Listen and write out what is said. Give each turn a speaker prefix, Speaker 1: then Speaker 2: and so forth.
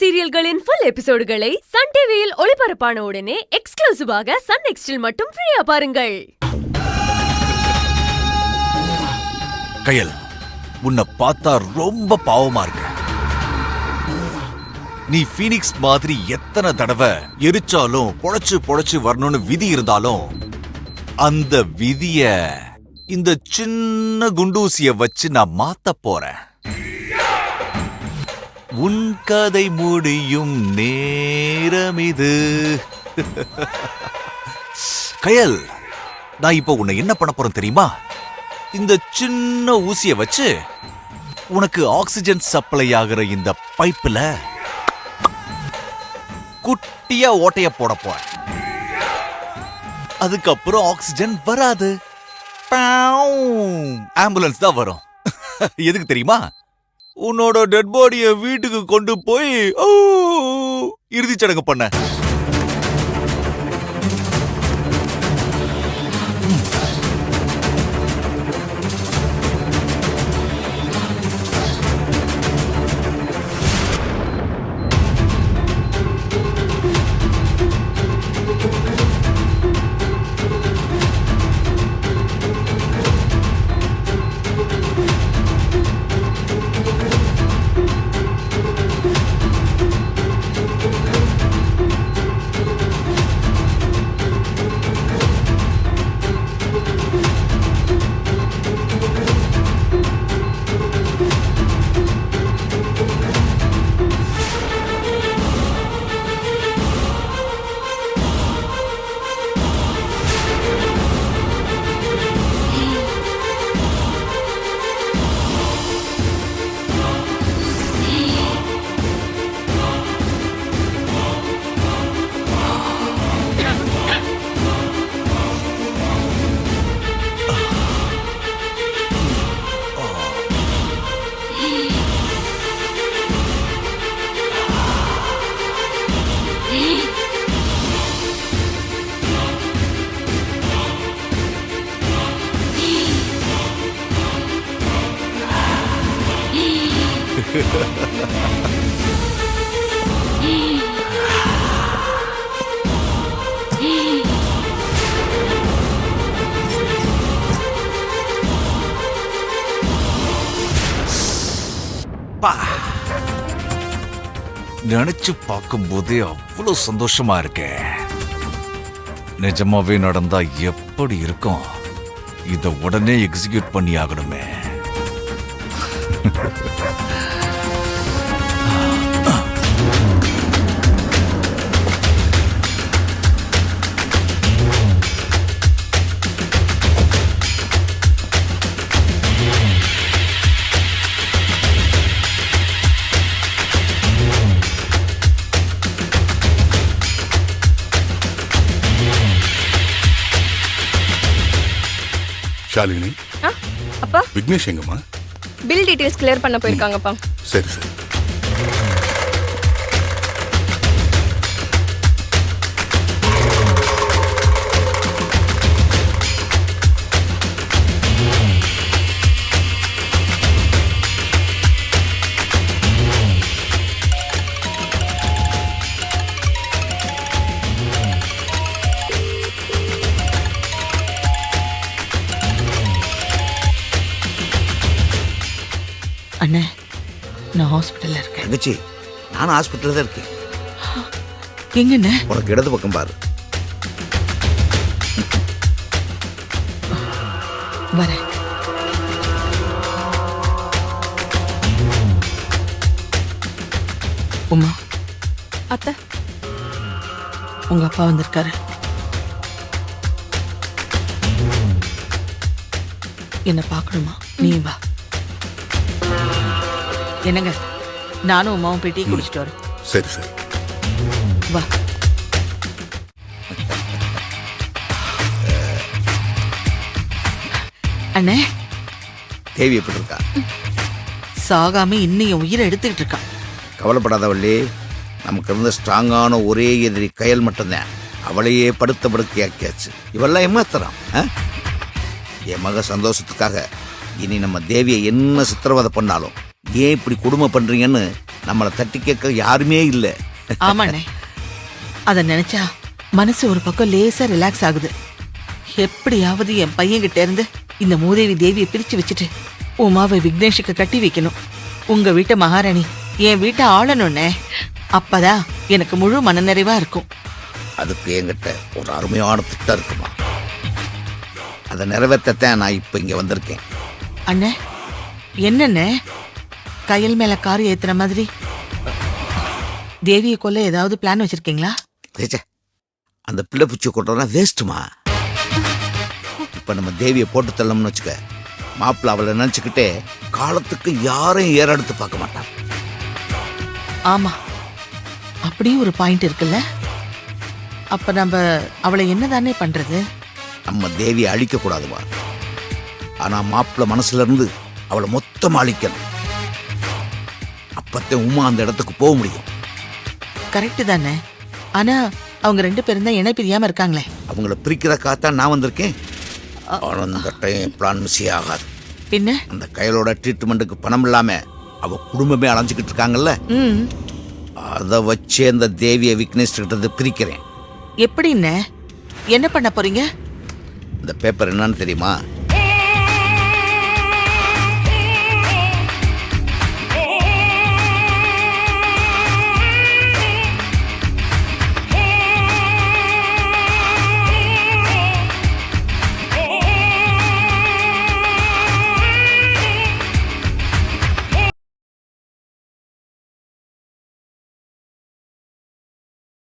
Speaker 1: சீரியல்களின் full எபிசோடுகளை Sun டிவியில் ஒளிபரப்பான உடனே எக்ஸ்க்ளூசிவாக சன் நெக்ஸ்டில் மட்டும் ஃப்ரீயா பாருங்கள்.
Speaker 2: கயல், உன்னை பார்த்தா ரொம்ப பாவமா இருக்கு. நீ பீனிக்ஸ் மாதிரி எத்தனை தடவை எரிச்சாலும் பொழைச்சு வரணும்னு விதி இருந்தாலும் அந்த விதிய இந்த சின்ன குண்டூசிய வச்சு நான் மாத்த போறேன். உன் கதை முடியும் நேரம் இது. கயல், நான் இப்ப உன்னை என்ன பண்ண போறேன் தெரியுமா? இந்த சின்ன ஊசிய வச்சு உனக்கு ஆக்சிஜன் சப்ளை ஆகிற இந்த பைப்புல குட்டியா ஓட்டைய போட போறேன். அதுக்கப்புறம் ஆக்சிஜன் வராது, ஆம்புலன்ஸ் தான் வரும். எதுக்கு தெரியுமா? உன்னோட டெட் பாடிய வீட்டுக்கு கொண்டு போய் இறுதிச் சடங்கு பண்ண. நினைச்சு பார்க்கும் போதே அவ்வளவு சந்தோஷமா இருக்க. நிஜமாவே நடந்தா எப்படி இருக்கும்? இத உடனே எக்ஸிக்யூட் பண்ணி ஆகணுமே.
Speaker 3: ஷாலினி,
Speaker 4: அப்பா
Speaker 3: விக்னேஷ் எங்கம்மா?
Speaker 4: பில் டீடைல்ஸ் கிளியர் பண்ண போயிருக்காங்கப்பா.
Speaker 3: சரி சரி.
Speaker 5: அண்ணே, நான் ஹாஸ்பிட்டல்ல இருக்கேன்.
Speaker 6: தங்கச்சி, நான் ஹாஸ்பிட்டல்ல தான் இருக்கேன்.
Speaker 5: எங்கண்ணே?
Speaker 6: உனக்கு இடது பக்கம் பாரு.
Speaker 5: வரேன். உமா,
Speaker 4: அத்தை,
Speaker 5: உங்க அப்பா வந்திருக்காரு. என்ன பார்க்கணுமா? நீ வா. என்னங்க, நானும் உமாவும் போய் டீ குடிச்சிட்டு வரேன்.
Speaker 3: சரி சரி.
Speaker 5: வா. அண்ணே,
Speaker 6: தேவி எப்படி இருக்கா?
Speaker 5: சாகாம இன்னும் என் உயிரை எடுத்துக்கிட்டு இருக்கா.
Speaker 6: கவலைப்படாத வள்ளி, நமக்கு இருந்த ஸ்ட்ராங்கான ஒரே எதிரி கயல் மட்டும்தான். அவளையே படுத்த படுக்கையாக்கியாச்சு. இவெல்லாம் ஏமாத்துறான். என் மக சந்தோஷத்துக்காக இனி நம்ம தேவியை என்ன சித்திரவதை பண்ணாலும் ஏன் இப்படி கொடுமை பண்றீங்கன்னு நம்மளை தட்டி கேட்க யாருமே இல்லை.
Speaker 5: ஆமாண்ணே, அத நினைச்சா மனசு ஒரு பக்கம் லேசா ரிலாக்ஸ் ஆகுது. எப்படியாவது என் பையன்கிட்ட இருந்து இந்த மூதேவி தேவியை பிரிச்சு வச்சுட்டு உமாவை விக்னேஷுக்கு கட்டி வைக்கணும். உங்க வீட்டு மகாராணி என் வீட்டை ஆளணும்னே. அப்பதான் எனக்கு முழு மனநிறைவா இருக்கும்.
Speaker 6: அதுக்கு என்கிட்ட ஒரு அருமையான திட்டம் இருக்குமா. அதை நிறைவேற்றத்தான் நான் இப்போ இங்கே வந்திருக்கேன்.
Speaker 5: அண்ணே, என்னண்ணே கயல் மேல கார் ஏத்துற மாதிரி தேவியை கொல்ல ஏதாவது பிளான் வச்சிருக்கீங்களா?
Speaker 6: சேச்சே, அந்த பிள்ளை பூச்சி கொட்டுறதுனா வேஸ்ட்டுமா. இப்போ நம்ம தேவியை போட்டு தள்ளோம்னு வச்சுக்க, மாப்பிள்ள அவளை நினச்சிக்கிட்டே காலத்துக்கு யாரையும் ஏறெடுத்து பார்க்க மாட்டான்.
Speaker 5: ஆமா, அப்படியும் ஒரு பாயிண்ட் இருக்குல்ல. அப்ப நம்ம அவளை என்னதானே பண்றது?
Speaker 6: நம்ம தேவியை அழிக்கக்கூடாதுமா. ஆனால் மாப்பிள்ள மனசுல இருந்து அவளை மொத்தமாக அழிக்கணும். அப்பத்தான் உமா அந்த இடத்துக்கு போக முடியும்.
Speaker 5: கரெக்ட் தானே. ஆனா அவங்க 2 பேரும் தான் இணை பிரியாம இருக்காங்களே.
Speaker 6: அவங்கள பிரிக்கிறக்காகத்தான் நான் வந்திருக்கேன். ஆனால் அந்த டைம் பிளான் மிஸ் ஆகாது.
Speaker 5: பின்ன
Speaker 6: அந்த கையலோட ட்ரீட்மெண்ட்டுக்கு பணம் இல்லாம அவ குடும்பமே அலைஞ்சுக்கிட்டு இருக்காங்கல்ல,
Speaker 5: ம்
Speaker 6: அதை வச்சே அந்த தேவியை விக்னேஷ் கிட்ட பிரிக்கிறேன்.
Speaker 5: எப்படின்னு என்ன பண்ண போறீங்க?
Speaker 6: இந்த பேப்பர் என்னன்னு தெரியுமா?